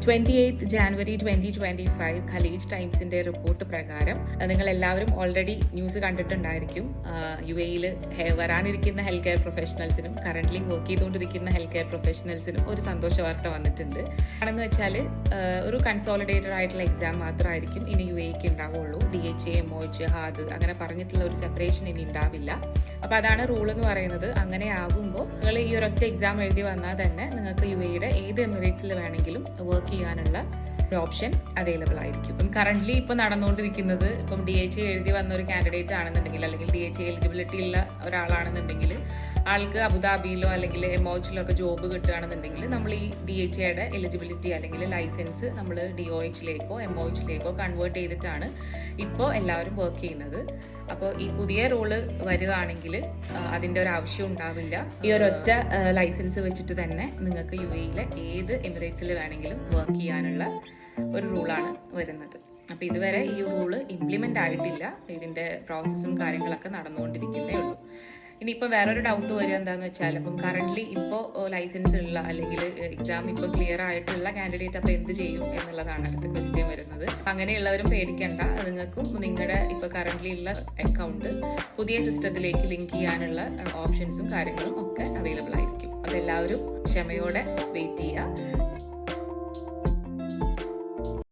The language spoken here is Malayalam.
28 ജാനുവരി 2025 ഖലീജ് ടൈംസിന്റെ റിപ്പോർട്ട് പ്രകാരം നിങ്ങൾ എല്ലാവരും ഓൾറെഡി ന്യൂസ് കണ്ടിട്ടുണ്ടായിരിക്കും. UAE-യിൽ വരാനിരിക്കുന്ന ഹെൽത്ത് കെയർ പ്രൊഫഷണൽസിനും കറന്റ്ലി വർക്ക് ചെയ്തുകൊണ്ടിരിക്കുന്ന ഹെൽത്ത് കെയർ പ്രൊഫഷണൽസിനും ഒരു സന്തോഷ വാർത്ത വന്നിട്ടുണ്ട്. ആണെന്ന് വെച്ചാൽ ഒരു കൺസോളിഡേറ്റഡ് ആയിട്ടുള്ള എക്സാം മാത്രമായിരിക്കും ഇനി UAE-ക്ക് ഉണ്ടാവുള്ളൂ. DHA, MOH, HAD അങ്ങനെ പറഞ്ഞിട്ടുള്ള ഒരു സെപ്പറേഷൻ ഇനി ഉണ്ടാവില്ല. അപ്പോൾ അതാണ് റൂൾ എന്ന് പറയുന്നത്. അങ്ങനെ ആകുമ്പോൾ നിങ്ങൾ ഈ ഒരൊറ്റ എക്സാം എഴുതി വന്നാൽ തന്നെ നിങ്ങൾക്ക് UAE-യുടെ ഏത് എമിറേറ്റ്സിൽ വേണമെങ്കിലും വർക്ക് ചെയ്യാനുള്ള ഒരു ഓപ്ഷൻ അവൈലബിൾ ആയിരിക്കും. ഇപ്പം കറന്റ്ലി ഇപ്പോൾ നടന്നുകൊണ്ടിരിക്കുന്നത് ഇപ്പം DHA എഴുതി വന്ന ഒരു കാൻഡിഡേറ്റ് ആണെന്നുണ്ടെങ്കിൽ അല്ലെങ്കിൽ DHA എലിജിബിലിറ്റി ഉള്ള ഒരാളാണെന്നുണ്ടെങ്കിൽ ആൾക്ക് അബുദാബിയിലോ അല്ലെങ്കിൽ MOH-ലോ ഒക്കെ ജോബ് കിട്ടുകയാണെന്നുണ്ടെങ്കിൽ നമ്മൾ ഈ DHA-യുടെ എലിജിബിലിറ്റി അല്ലെങ്കിൽ ലൈസൻസ് നമ്മൾ DOH-ലേക്കോ MOH-ലേക്കോ കൺവേർട്ട് ചെയ്തിട്ടാണ് ഇപ്പോൾ എല്ലാവരും വർക്ക് ചെയ്യുന്നത്. അപ്പോൾ ഈ പുതിയ റൂള് വരികയാണെങ്കിൽ അതിൻ്റെ ഒരു ആവശ്യം ഉണ്ടാവില്ല. ഈ ഒരൊറ്റ ലൈസൻസ് വെച്ചിട്ട് തന്നെ നിങ്ങൾക്ക് UAE-യിലെ ഏത് എമിറേറ്റ്സിൽ വേണമെങ്കിലും വർക്ക് ചെയ്യാനുള്ള ഒരു റൂളാണ് വരുന്നത്. അപ്പോൾ ഇതുവരെ ഈ റൂള് ഇംപ്ലിമെൻ്റ് ആയിട്ടില്ല. ഇതിൻ്റെ പ്രോസസ്സും കാര്യങ്ങളൊക്കെ നടന്നുകൊണ്ടിരിക്കുന്നേ ഉള്ളൂ. ഇനിയിപ്പോൾ വേറൊരു ഡൗട്ട് വരിക എന്താണെന്ന് വെച്ചാൽ ഇപ്പം കറന്റ്ലി ഇപ്പോൾ ലൈസൻസ് ഉള്ള അല്ലെങ്കിൽ എക്സാം ഇപ്പോൾ ക്ലിയർ ആയിട്ടുള്ള കാൻഡിഡേറ്റ് അപ്പോൾ എന്ത് ചെയ്യും എന്നുള്ളതാണ് അടുത്ത ക്വസ്റ്റ്യൻ വരുന്നത്. അങ്ങനെയുള്ളവരും പേടിക്കേണ്ട. നിങ്ങൾക്കും നിങ്ങളുടെ ഇപ്പോൾ കറന്റ്ലി ഉള്ള അക്കൗണ്ട് പുതിയ സിസ്റ്റത്തിലേക്ക് ലിങ്ക് ചെയ്യാനുള്ള ഓപ്ഷൻസും കാര്യങ്ങളും ഒക്കെ അവൈലബിൾ ആയിരിക്കും. അതെല്ലാവരും ക്ഷമയോടെ വെയിറ്റ് ചെയ്യുക.